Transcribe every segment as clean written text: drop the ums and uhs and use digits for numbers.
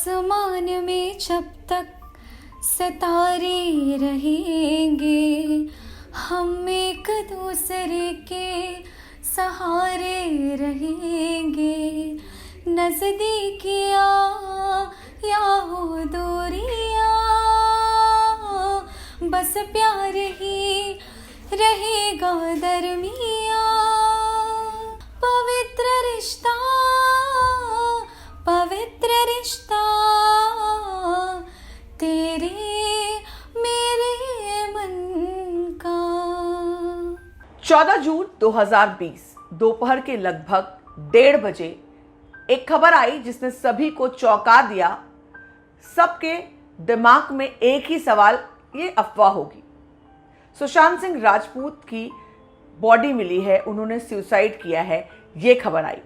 आसमान में जब तक सितारे रहेंगे, हम एक दूसरे के सहारे रहेंगे। नज़दीकियाँ या हो दूरियाँ, बस प्यार ही रहेगा दरमियाँ। पवित्र रिश्ता, पवित्र रिश्ता, तेरे मेरे मन का। 14 जून 2020 दोपहर के लगभग 1:30 बजे एक खबर आई जिसने सभी को चौंका दिया। सबके दिमाग में एक ही सवाल, ये अफवाह होगी। सुशांत सिंह राजपूत की बॉडी मिली है, उन्होंने सुसाइड किया है, ये खबर आई।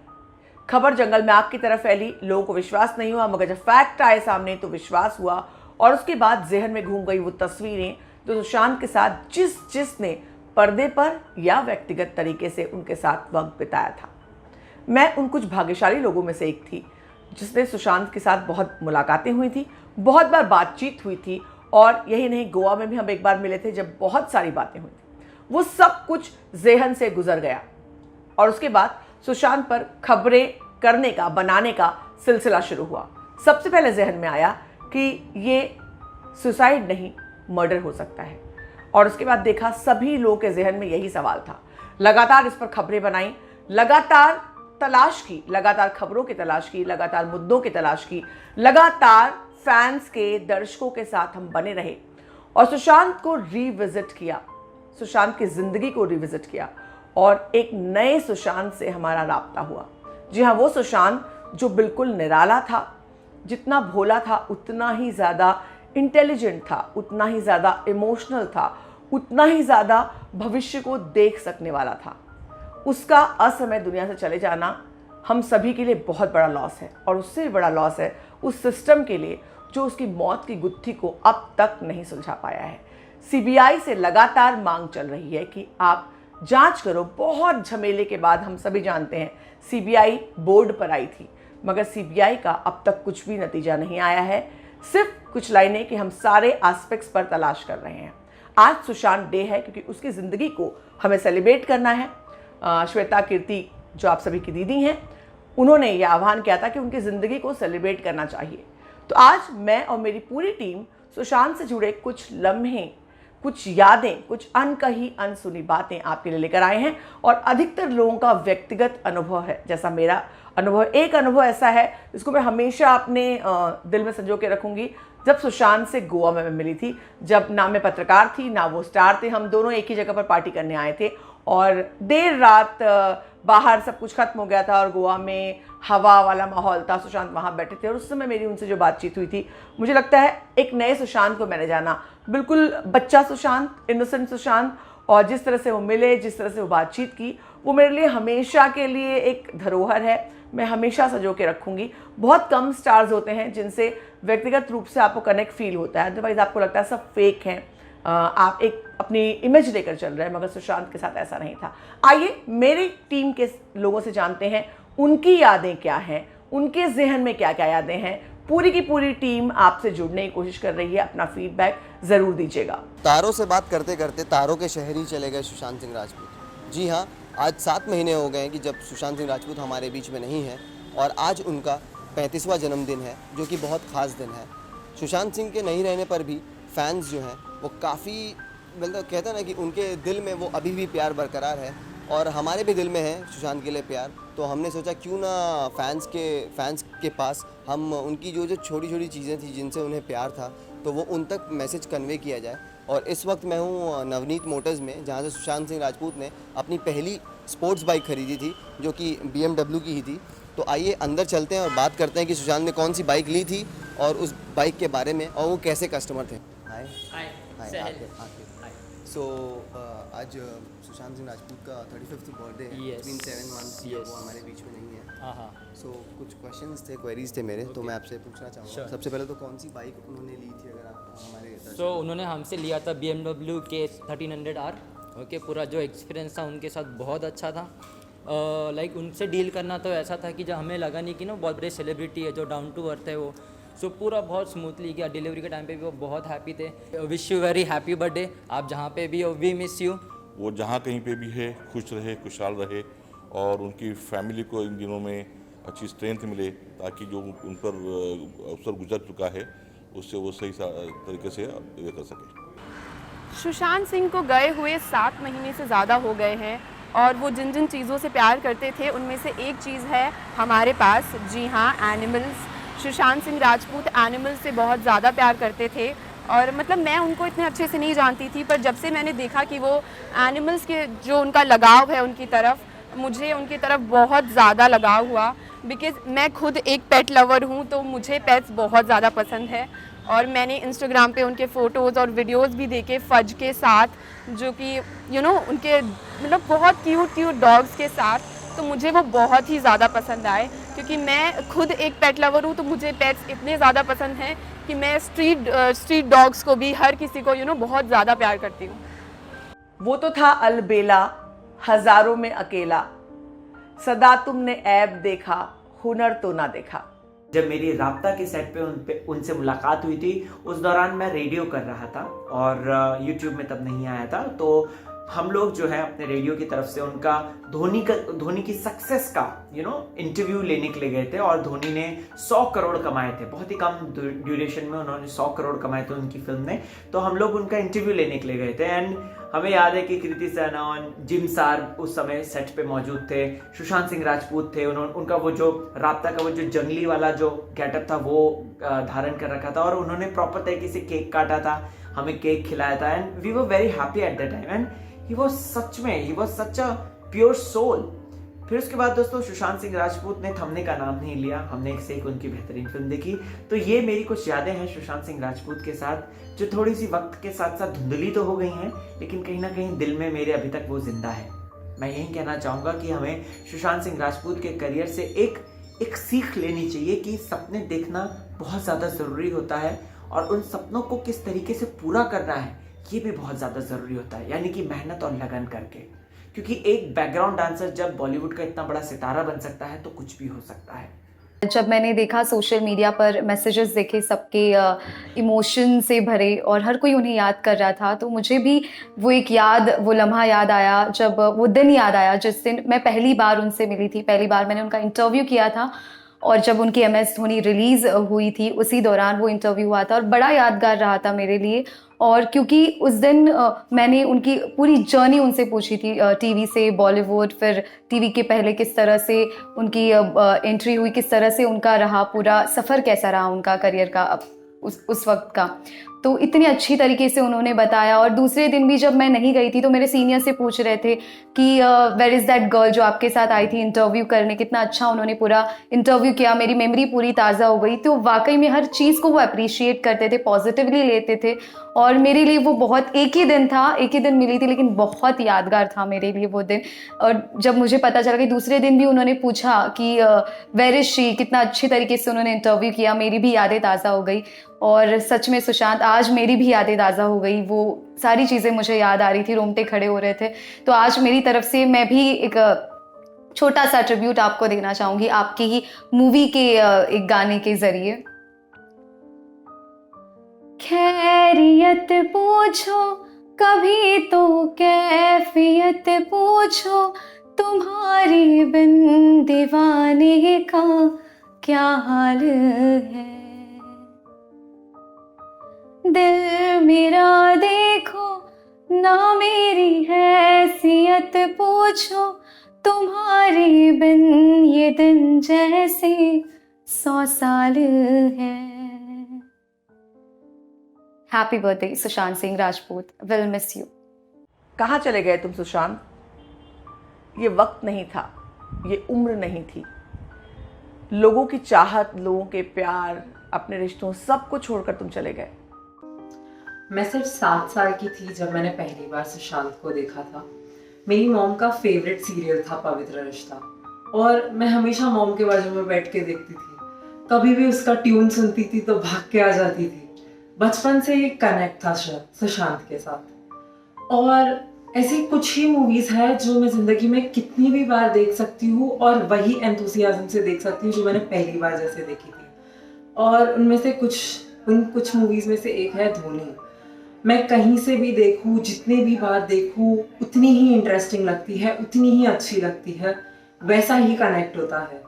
खबर जंगल में आग की तरह फैली, लोगों को विश्वास नहीं हुआ, मगर जब फैक्ट आए सामने तो विश्वास हुआ। और उसके बाद जहन में घूम गई वो तस्वीरें जो सुशांत के साथ जिसने पर्दे पर या व्यक्तिगत तरीके से उनके साथ वक्त बिताया था। मैं उन कुछ भाग्यशाली लोगों में से एक थी जिसने सुशांत के साथ बहुत मुलाकातें हुई थी, बहुत बार बातचीत हुई थी, और यही नहीं, गोवा में भी हम एक बार मिले थे जब बहुत सारी बातें हुई थी। वो सब कुछ ज़हन से गुजर गया और उसके बाद सुशांत पर खबरें करने का, बनाने का सिलसिला शुरू हुआ। सबसे पहले जहन में आया कि ये सुसाइड नहीं, मर्डर हो सकता है। और उसके बाद देखा सभी लोगों के जहन में यही सवाल था। लगातार इस पर खबरें बनाई, लगातार तलाश की, लगातार खबरों की तलाश की, लगातार मुद्दों की तलाश की, लगातार फैंस के, दर्शकों के साथ हम बने रहे और सुशांत को रिविजिट किया, सुशांत की जिंदगी को रिविजिट किया और एक नए सुशांत से हमारा राब्ता हुआ। जी हाँ, वो सुशांत जो बिल्कुल निराला था, जितना भोला था उतना ही ज़्यादा इंटेलिजेंट था, उतना ही ज़्यादा इमोशनल था, उतना ही ज़्यादा भविष्य को देख सकने वाला था। उसका असमय दुनिया से चले जाना हम सभी के लिए बहुत बड़ा लॉस है, और उससे भी बड़ा लॉस है उस सिस्टम के लिए जो उसकी मौत की गुत्थी को अब तक नहीं सुलझा पाया है। सीबीआई से लगातार मांग चल रही है कि आप जांच करो। बहुत झमेले के बाद हम सभी जानते हैं सीबीआई बोर्ड पर आई थी, मगर सीबीआई का अब तक कुछ भी नतीजा नहीं आया है। सिर्फ कुछ लाइनें कि हम सारे एस्पेक्ट्स पर तलाश कर रहे हैं। आज सुशांत डे है क्योंकि उसकी ज़िंदगी को हमें सेलिब्रेट करना है। श्वेता कीर्ति जो आप सभी की दीदी हैं, उन्होंने ये आह्वान किया था कि उनकी ज़िंदगी को सेलिब्रेट करना चाहिए। तो आज मैं और मेरी पूरी टीम सुशांत से जुड़े कुछ लम्हे, कुछ यादें, कुछ अनकही अनसुनी बातें आपके लिए लेकर आए हैं। और अधिकतर लोगों का व्यक्तिगत अनुभव है, जैसा मेरा अनुभव। एक अनुभव ऐसा है जिसको मैं हमेशा अपने दिल में संजो के रखूँगी। जब सुशांत से गोवा में मैं मिली थी, जब ना मैं पत्रकार थी ना वो स्टार थे, हम दोनों एक ही जगह पर पार्टी करने आए थे और देर रात बाहर सब कुछ खत्म हो गया था और गोवा में हवा वाला माहौल था। सुशांत वहाँ बैठे थे और उस समय मेरी उनसे जो बातचीत हुई थी, मुझे लगता है एक नए सुशांत को मैंने जाना। बिल्कुल बच्चा सुशांत, इनोसेंट सुशांत, और जिस तरह से वो मिले, जिस तरह से वो बातचीत की, वो मेरे लिए हमेशा के लिए एक धरोहर है। मैं हमेशा सजो के रखूँगी। बहुत कम स्टार्स होते हैं जिनसे व्यक्तिगत रूप से आपको कनेक्ट फील होता है, अदरवाइज आपको लगता है सब फेक हैं, आप एक अपनी इमेज लेकर चल रहे हैं, मगर सुशांत के साथ ऐसा नहीं था। आइए मेरी टीम के लोगों से जानते हैं उनकी यादें क्या हैं, उनके जहन में क्या क्या यादें हैं। पूरी की पूरी टीम आपसे जुड़ने की कोशिश कर रही है, अपना फीडबैक ज़रूर दीजिएगा। तारों से बात करते करते तारों के शहर ही चले गए सुशांत सिंह राजपूत। जी हाँ, आज 7 महीने हो गए हैं कि जब सुशांत सिंह राजपूत हमारे बीच में नहीं है, और आज उनका 35वां जन्मदिन है, जो कि बहुत ख़ास दिन है। सुशांत सिंह के नहीं रहने पर भी फैंस जो हैं वो काफ़ी, मतलब कहते हैं ना कि उनके दिल में वो अभी भी प्यार बरकरार है, और हमारे भी दिल में है सुशांत के लिए प्यार। तो हमने सोचा क्यों ना फैंस के पास हम उनकी जो छोटी छोटी चीज़ें थी जिनसे उन्हें प्यार था, तो वो उन तक मैसेज कन्वे किया जाए। और इस वक्त मैं हूँ नवनीत मोटर्स में, जहाँ से सुशांत सिंह राजपूत ने अपनी पहली स्पोर्ट्स बाइक खरीदी थी, जो कि BMW की ही थी। तो आइए अंदर चलते हैं और बात करते हैं कि सुशांत ने कौन सी बाइक ली थी और उस बाइक के बारे में, और वो कैसे कस्टमर थे। हाय सो आज सुशांत सिंह राजपूत का 35th बर्थडे है। Yes. 7 months Yes. वो हमारे बीच में नहीं है। हाँ। सो कुछ क्वेश्चंस थे, क्वेरीज थे मेरे, तो मैं आपसे पूछना चाहूँगा। Sure. सबसे पहले तो कौन सी बाइक उन्होंने ली थी, अगर आप हमारे सो उन्होंने हमसे लिया था BMW के 1300R। ओके, पूरा जो एक्सपीरियंस था उनके साथ बहुत अच्छा था। लाइक उनसे डील करना तो ऐसा था कि जब हमें लगा नहीं कि ना बहुत बड़ी सेलिब्रिटी है, जो डाउन टू अर्थ है वो, सो पूरा बहुत स्मूथली गया। डिलीवरी के टाइम पे भी वो बहुत हैप्पी थे। Wish you very happy birthday, आप जहाँ पे भी हो, वी मिस यू। वो जहाँ कहीं पे भी है खुश रहे, खुशहाल रहे और उनकी फैमिली को इन दिनों में अच्छी स्ट्रेंथ मिले, ताकि जो उन पर अवसर गुजर चुका है उससे वो सही तरीके से ये कर सके। सुशांत सिंह को गए हुए 7 महीने से ज़्यादा हो गए हैं और वो जिन जिन चीज़ों से प्यार करते थे उनमें से एक चीज़ है हमारे पास, जी हाँ, एनिमल्स। सुशांत सिंह राजपूत एनिमल्स से बहुत ज़्यादा प्यार करते थे और मतलब मैं उनको इतने अच्छे से नहीं जानती थी, पर जब से मैंने देखा कि वो एनिमल्स के जो उनका लगाव है उनकी तरफ, मुझे उनकी तरफ बहुत ज़्यादा लगाव हुआ। बिकॉज़ मैं खुद एक पेट लवर हूँ, तो मुझे पेट्स बहुत ज़्यादा पसंद है और मैंने इंस्टाग्राम पे उनके फ़ोटोज़ और वीडियोज़ भी देखे फज के साथ, जो कि उनके मतलब बहुत क्यूट डॉग्स के साथ, तो मुझे वो बहुत ही ज़्यादा पसंद आए। क्योंकि मैं खुद एक पेट लवर हूँ, तो मुझे पेट्स इतने ज़्यादा पसंद हैं कि मैं स्ट्रीट डॉग्स को भी, हर किसी को बहुत ज़्यादा प्यार करती हूँ। वो तो था अलबेला, हजारों में अकेला, सदा तुमने ऐब देखा, हुनर तो ना देखा। जब मेरी राब्ता के सेट पे उनसे मुलाकात हुई थी, उस दौरान मैं रेडियो कर रहा था और यूट्यूब में तब नहीं आया था। तो हम लोग जो है अपने रेडियो की तरफ से उनका धोनी की सक्सेस का इंटरव्यू लेने के लिए गए थे और धोनी ने 100 करोड़ कमाए थे। बहुत ही कम ड्यूरेशन में उन्होंने 100 करोड़ कमाए थे उनकी फिल्म ने। तो हम लोग उनका इंटरव्यू लेने के लिए गए थे एंड हमें याद है कि कृति सेनन, जिम सार उस समय सेट पे मौजूद थे, सुशांत सिंह राजपूत थे। उनका वो जो राब्ता का वो जो जंगली वाला जो गेटअप था वो धारण कर रखा था और उन्होंने प्रॉपर तरीके से केक काटा था, हमें केक खिलाया था and we were very happy at that time and he was such a pure soul. फिर उसके बाद दोस्तों सुशांत सिंह राजपूत ने थमने का नाम नहीं लिया, हमने एक से एक उनकी बेहतरीन फिल्म देखी। तो ये मेरी कुछ यादें हैं सुशांत सिंह राजपूत के साथ, जो थोड़ी सी वक्त के साथ साथ धुंधली तो हो गई हैं, लेकिन कहीं ना कहीं दिल में मेरे अभी तक वो जिंदा है। मैं यही कहना चाहूँगा कि हमें सुशांत सिंह राजपूत के करियर से एक सीख लेनी चाहिए कि सपने देखना बहुत ज़्यादा ज़रूरी होता है और उन सपनों को किस तरीके से पूरा करना है ये भी बहुत ज़्यादा ज़रूरी होता है, यानी कि मेहनत और लगन करके। क्योंकि एक बैकग्राउंड डांसर जब बॉलीवुड का इतना बड़ा सितारा बन सकता है तो कुछ भी हो सकता है। जब मैंने देखा सोशल मीडिया पर मैसेजेस देखे सबके इमोशन से भरे और हर कोई उन्हें याद कर रहा था, तो मुझे भी वो लम्हा याद आया, जब वो दिन याद आया जिस दिन मैं पहली बार उनसे मिली थी। पहली बार मैंने उनका इंटरव्यू किया था और जब उनकी MS धोनी रिलीज़ हुई थी उसी दौरान वो इंटरव्यू हुआ था और बड़ा यादगार रहा था मेरे लिए। और क्योंकि उस दिन मैंने उनकी पूरी जर्नी उनसे पूछी थी, टीवी से बॉलीवुड, फिर टीवी के पहले किस तरह से उनकी एंट्री हुई, किस तरह से उनका रहा, पूरा सफ़र कैसा रहा उनका करियर का उस वक्त का। तो इतनी अच्छी तरीके से उन्होंने बताया। और दूसरे दिन भी जब मैं नहीं गई थी तो मेरे सीनियर से पूछ रहे थे कि वेयर इज़ दैट गर्ल जो आपके साथ आई थी इंटरव्यू करने, कितना अच्छा उन्होंने पूरा इंटरव्यू किया। मेरी मेमोरी पूरी ताज़ा हो गई। तो वाकई में हर चीज़ को वो अप्रिशिएट करते थे, पॉजिटिवली लेते थे और मेरे लिए वो बहुत, एक ही दिन मिली थी लेकिन बहुत यादगार था मेरे लिए वो दिन। और जब मुझे पता चला कि दूसरे दिन भी उन्होंने पूछा कि वेयर इज़ शी, कितना अच्छी तरीके से उन्होंने इंटरव्यू किया, मेरी भी यादें ताज़ा हो गई। और सच में सुशांत, आज मेरी भी यादें ताज़ा हो गई, वो सारी चीज़ें मुझे याद आ रही थी, रोंगटे खड़े हो रहे थे। तो आज मेरी तरफ से मैं भी एक छोटा सा ट्रिब्यूट आपको देना चाहूँगी आपकी ही मूवी के एक गाने के ज़रिए। खैरियत पूछो कभी तो कैफियत पूछो, तुम्हारी बिन दीवाने का क्या हाल है। दिल मेरा देखो ना मेरी हैसियत पूछो, तुम्हारे बिन ये दिन जैसे 100 साल है। Happy birthday Sushant Singh Rajput, will miss you. कहाँ चले गए तुम सुशांत? ये वक्त नहीं था, ये उम्र नहीं थी। लोगों की चाहत, लोगों के प्यार, अपने रिश्तों, सब कुछ छोड़कर तुम चले गए। मैं सिर्फ 7 साल की थी जब मैंने पहली बार सुशांत को देखा था। मेरी मॉम का फेवरेट सीरियल था पवित्र रिश्ता और मैं हमेशा मॉम के बाजू में बैठ के देखती थी। कभी भी उसका ट्यून सुनती थी तो भाग के आ जाती थी। बचपन से एक कनेक्ट था सुशांत के साथ और ऐसी कुछ ही मूवीज़ है जो मैं ज़िंदगी में कितनी भी बार देख सकती हूँ और वही एंथुसियाज्म से देख सकती हूँ जो मैंने पहली बार जैसे देखी थी। और उनमें से कुछ मूवीज़ में से एक है धोनी। मैं कहीं से भी देखूं, जितने भी बार देखूं, उतनी ही इंटरेस्टिंग लगती है, उतनी ही अच्छी लगती है, वैसा ही कनेक्ट होता है।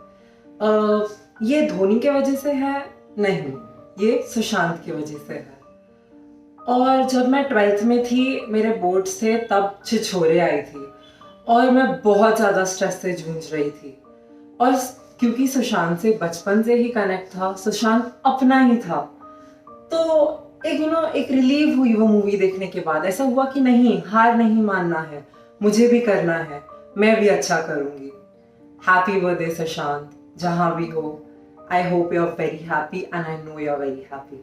ये धोनी के वजह से है नहीं, ये सुशांत की वजह से है। और जब मैं 12th में थी, मेरे बोर्ड्स थे, तब छिछोरे आई थी और मैं बहुत ज़्यादा स्ट्रेस से जूझ रही थी। और क्योंकि सुशांत से बचपन से ही कनेक्ट था, सुशांत अपना ही था, तो एक रिलीव हुई वो मूवी देखने के बाद। ऐसा हुआ कि नहीं, हार नहीं मानना है, मुझे भी करना है, मैं भी अच्छा करूँगी। हैप्पी बर्थडे सुशांत, जहाँ भी हो। I hope you are very happy and I know you are very happy.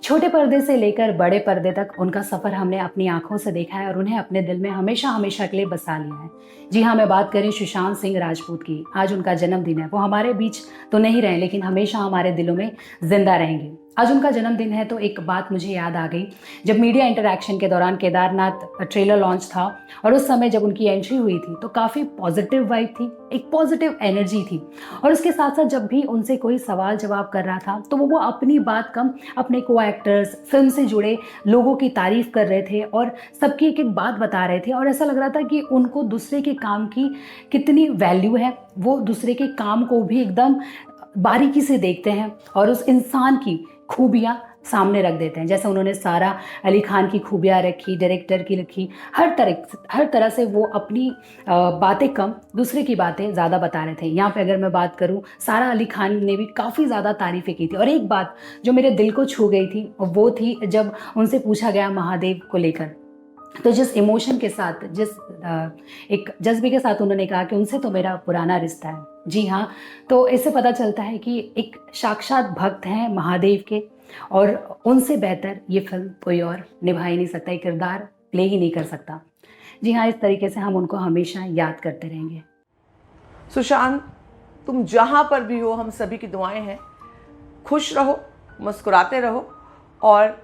छोटे पर्दे से लेकर बड़े पर्दे तक उनका सफ़र हमने अपनी आंखों से देखा है और उन्हें अपने दिल में हमेशा हमेशा के लिए बसा लिया है। जी हाँ, मैं बात करें सुशांत सिंह राजपूत की। आज उनका जन्मदिन है। वो हमारे बीच तो नहीं रहे, लेकिन हमेशा हमारे दिलों में जिंदा रहेंगे। आज उनका जन्मदिन है, तो एक बात मुझे याद आ गई। जब मीडिया इंटरैक्शन के दौरान केदारनाथ ट्रेलर लॉन्च था और उस समय जब उनकी एंट्री हुई थी, तो काफ़ी पॉजिटिव वाइब थी, एक पॉजिटिव एनर्जी थी। और उसके साथ साथ जब भी उनसे कोई सवाल जवाब कर रहा था, तो वो अपनी बात कम अपने को एक्टर्स, फिल्म से जुड़े लोगों की तारीफ कर रहे थे और सबकी एक एक बात बता रहे थे। और ऐसा लग रहा था कि उनको दूसरे के काम की कितनी वैल्यू है। वो दूसरे के काम को भी एकदम बारीकी से देखते हैं और उस इंसान की खूबियाँ सामने रख देते हैं। जैसे उन्होंने सारा अली खान की खूबियाँ रखी, डायरेक्टर की रखी, हर तरह से वो अपनी बातें कम, दूसरे की बातें ज़्यादा बता रहे थे। यहाँ पे अगर मैं बात करूँ, सारा अली खान ने भी काफ़ी ज़्यादा तारीफ़ें की थी। और एक बात जो मेरे दिल को छू गई थी, वो थी जब उनसे पूछा गया महादेव को लेकर, तो जिस इमोशन के साथ, जिस एक जज्बे के साथ उन्होंने कहा कि उनसे तो मेरा पुराना रिश्ता है। जी हाँ, तो इससे पता चलता है कि एक साक्षात भक्त हैं महादेव के, और उनसे बेहतर ये फिल्म कोई और निभा ही नहीं सकता, ये किरदार प्ले ही नहीं कर सकता। जी हाँ, इस तरीके से हम उनको हमेशा याद करते रहेंगे। सुशांत, तुम जहाँ पर भी हो, हम सभी की दुआएं हैं। खुश रहो, मुस्कुराते रहो, और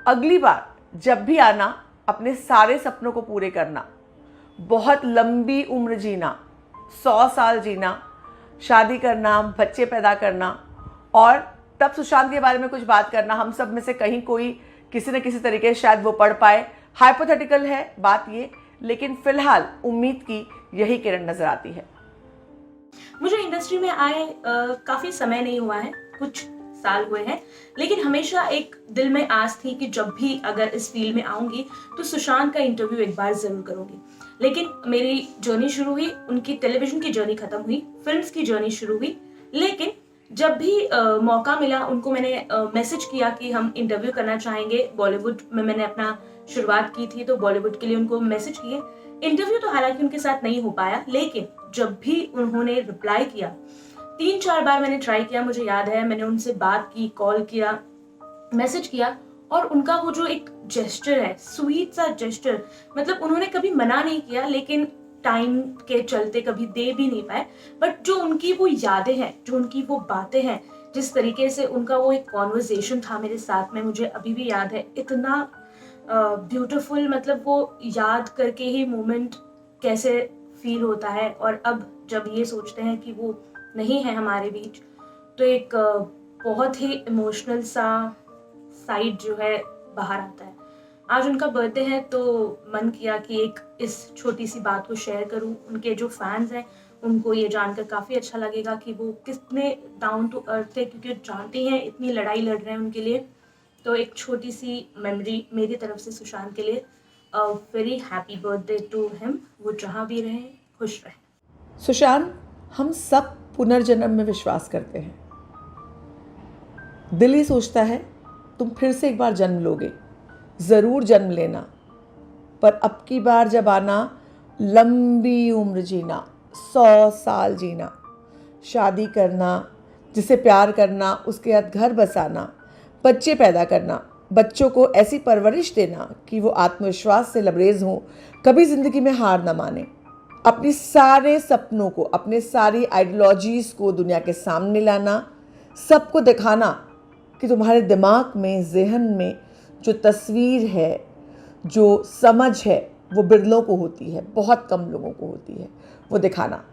अगली बार जब भी आना, अपने सारे सपनों को पूरे करना, बहुत लंबी उम्र जीना, 100 साल जीना, शादी करना, बच्चे पैदा करना, और तब सुशांत के बारे में कुछ बात करना। हम सब में से कहीं कोई किसी न किसी तरीके से शायद वो पढ़ पाए। हाइपोथेटिकल है बात ये, लेकिन फिलहाल उम्मीद की यही किरण नजर आती है। मुझे इंडस्ट्री में आए काफ़ी समय नहीं हुआ है, कुछ साल हुए हैं, लेकिन हमेशा एक दिल में आस थी कि जब भी अगर इस फील्ड में आऊँगी तो सुशांत का इंटरव्यू एक बार ज़रूर करूँगी। लेकिन मेरी जर्नी शुरू हुई, उनकी टेलीविज़न की जर्नी ख़त्म हुई, फिल्म्स की जर्नी शुरू हुई। लेकिन जब भी मौका मिला, उनको मैंने मैसेज किया कि हम इंटरव्यू करना चाहेंगे। बॉलीवुड में मैंने अपना शुरुआत की थी, तो बॉलीवुड के लिए उनको मैसेज किए। इंटरव्यू तो हालांकि उनके साथ नहीं हो पाया, लेकिन जब भी उन्होंने रिप्लाई किया, 3-4 बार मैंने ट्राई किया। मुझे याद है मैंने उनसे बात की, कॉल किया, मैसेज किया, और उनका वो जो एक जेस्चर है, स्वीट सा जेस्चर, मतलब उन्होंने कभी मना नहीं किया, लेकिन टाइम के चलते कभी दे भी नहीं पाए। बट जो उनकी वो यादें हैं, जो उनकी वो बातें हैं, जिस तरीके से उनका वो एक कॉन्वर्सेशन था मेरे साथ में, मुझे अभी भी याद है। इतना ब्यूटीफुल, मतलब वो याद करके ही मोमेंट कैसे फील होता है। और अब जब ये सोचते हैं कि वो नहीं है हमारे बीच, तो एक बहुत ही इमोशनल सा साइड जो है बाहर आता है। आज उनका बर्थडे है, तो मन किया कि एक इस छोटी सी बात को शेयर करूं। उनके जो फैंस हैं उनको ये जानकर काफ़ी अच्छा लगेगा कि वो कितने डाउन टू अर्थ है, क्योंकि जानती हैं इतनी लड़ाई लड़ रहे हैं उनके लिए। तो एक छोटी सी मेमोरी मेरी तरफ से सुशांत के लिए। Very happy birthday to him. वो जहाँ भी रहें, खुश रहें। सुशांत, हम सब पुनर्जन्म में विश्वास करते हैं। दिल ही सोचता है तुम फिर से एक बार जन्म लोगे, ज़रूर जन्म लेना, पर अब की बार जब आना, लंबी उम्र जीना, 100 साल जीना, शादी करना, जिसे प्यार करना, उसके बाद घर बसाना, बच्चे पैदा करना, बच्चों को ऐसी परवरिश देना कि वो आत्मविश्वास से लबरेज हों, कभी ज़िंदगी में हार ना माने, अपने सारे सपनों को, अपने सारी आइडियोलॉजीज़ को दुनिया के सामने लाना, सबको दिखाना कि तुम्हारे दिमाग में, जहन में जो तस्वीर है, जो समझ है, वो बिरलों को होती है, बहुत कम लोगों को होती है, वो दिखाना।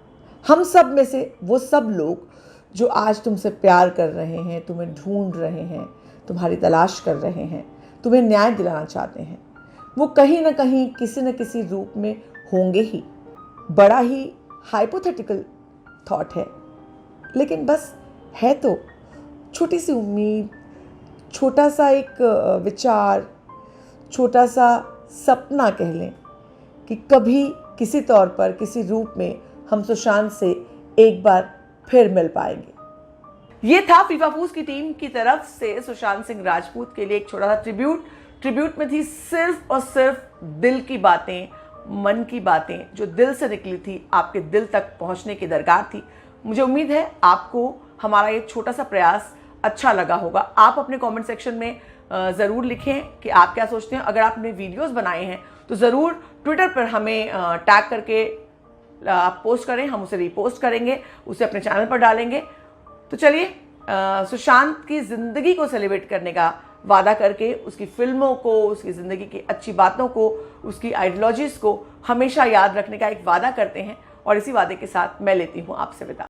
हम सब में से वो सब लोग जो आज तुमसे प्यार कर रहे हैं, तुम्हें ढूंढ रहे हैं, तुम्हारी तलाश कर रहे हैं, तुम्हें न्याय दिलाना चाहते हैं, वो कहीं ना कहीं किसी न किसी रूप में होंगे ही। बड़ा ही हाइपोथेटिकल थॉट है, लेकिन बस है तो छोटी सी उम्मीद, छोटा सा एक विचार, छोटा सा सपना कह लें कि कभी किसी तौर पर, किसी रूप में हम सुशांत से एक बार फिर मिल पाएंगे। ये था फीफा फूज की टीम की तरफ से सुशांत सिंह राजपूत के लिए एक छोटा सा ट्रिब्यूट में थी सिर्फ और सिर्फ दिल की बातें, मन की बातें जो दिल से निकली थी, आपके दिल तक पहुंचने की दरकार थी। मुझे उम्मीद है आपको हमारा ये छोटा सा प्रयास अच्छा लगा होगा। आप अपने कमेंट सेक्शन में ज़रूर लिखें कि आप क्या सोचते हैं। अगर आपने वीडियोस बनाए हैं तो ज़रूर ट्विटर पर हमें टैग करके आप पोस्ट करें, हम उसे रीपोस्ट करेंगे, उसे अपने चैनल पर डालेंगे। तो चलिए सुशांत की ज़िंदगी को सेलिब्रेट करने का वादा करके, उसकी फिल्मों को, उसकी ज़िंदगी की अच्छी बातों को, उसकी आइडियोलॉजीज़ को हमेशा याद रखने का एक वादा करते हैं और इसी वादे के साथ मैं लेती हूँ आपसे विदा।